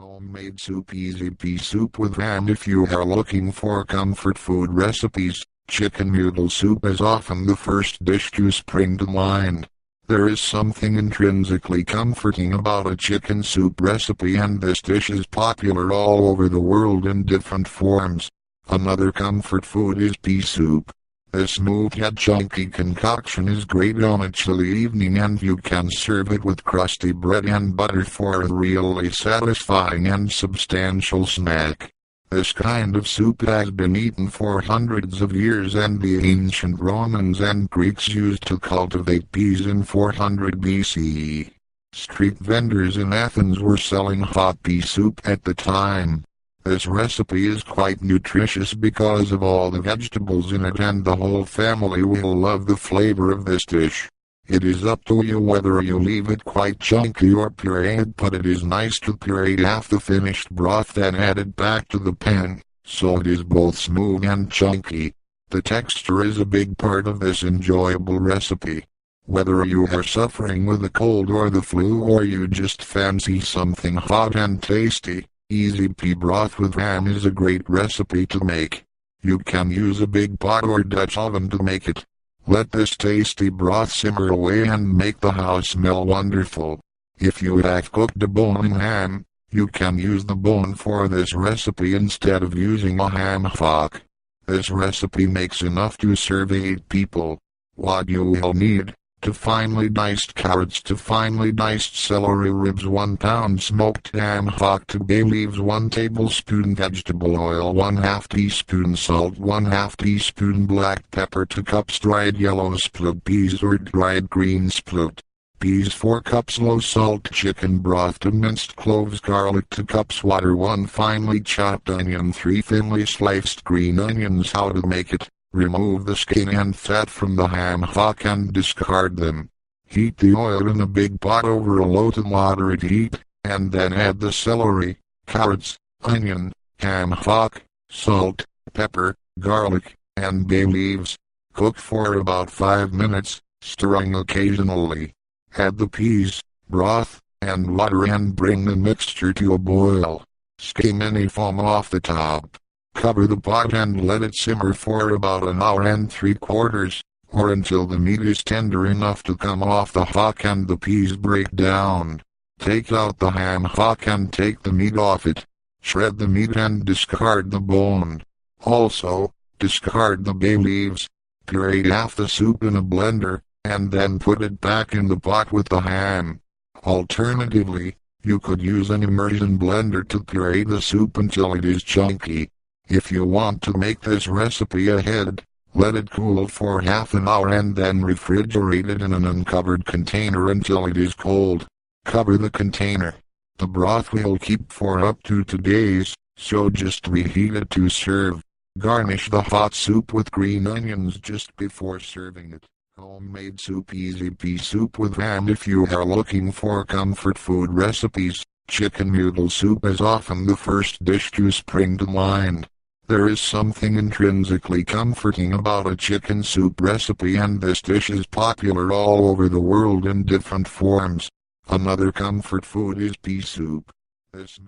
Homemade soup. Easy pea soup with ham. If you are looking for comfort food recipes, chicken noodle soup is often the first dish to spring to mind. There is something intrinsically comforting about a chicken soup recipe, and this dish is popular all over the world in different forms. Another comfort food is pea soup. This smooth yet chunky concoction is great on a chilly evening, and you can serve it with crusty bread and butter for a really satisfying and substantial snack. This kind of soup has been eaten for hundreds of years, and the ancient Romans and Greeks used to cultivate peas in 400 BCE. Street vendors in Athens were selling hot pea soup at the time. This recipe is quite nutritious because of all the vegetables in it, and the whole family will love the flavor of this dish. It is up to you whether you leave it quite chunky or puree it, but it is nice to puree half the finished broth then add it back to the pan, so it is both smooth and chunky. The texture is a big part of this enjoyable recipe. Whether you are suffering with a cold or the flu, or you just fancy something hot and tasty, easy pea broth with ham is a great recipe to make. You can use a big pot or Dutch oven to make it. Let this tasty broth simmer away and make the house smell wonderful. If you have cooked a bone in ham, you can use the bone for this recipe instead of using a ham hock. This recipe makes enough to serve 8 people. What you will need: to finely diced carrots, to finely diced celery ribs, 1 pound smoked ham hock, 2 bay leaves, 1 tablespoon vegetable oil, 1/2 teaspoon salt, 1/2 teaspoon black pepper, 2 cups dried yellow split peas or dried green split peas, 4 cups low salt chicken broth, 2 minced cloves, garlic, 2 cups water, 1 finely chopped onion, 3 thinly sliced green onions. How to make it: remove the skin and fat from the ham hock and discard them. Heat the oil in a big pot over a low to moderate heat, and then add the celery, carrots, onion, ham hock, salt, pepper, garlic, and bay leaves. Cook for about 5 minutes, stirring occasionally. Add the peas, broth, and water and bring the mixture to a boil. Skim any foam off the top. Cover the pot and let it simmer for about 1 hour and 3/4, or until the meat is tender enough to come off the hock and the peas break down. Take out the ham hock and take the meat off it. Shred the meat and discard the bone. Also, discard the bay leaves. Puree half the soup in a blender, and then put it back in the pot with the ham. Alternatively, you could use an immersion blender to puree the soup until it is chunky. If you want to make this recipe ahead, let it cool for half an hour and then refrigerate it in an uncovered container until it is cold. Cover the container. The broth will keep for up to 2 days, so just reheat it to serve. Garnish the hot soup with green onions just before serving it. Homemade soup. Easy pea soup with ham. If you are looking for comfort food recipes, chicken noodle soup is often the first dish to spring to mind. There is something intrinsically comforting about a chicken soup recipe, and this dish is popular all over the world in different forms. Another comfort food is pea soup. This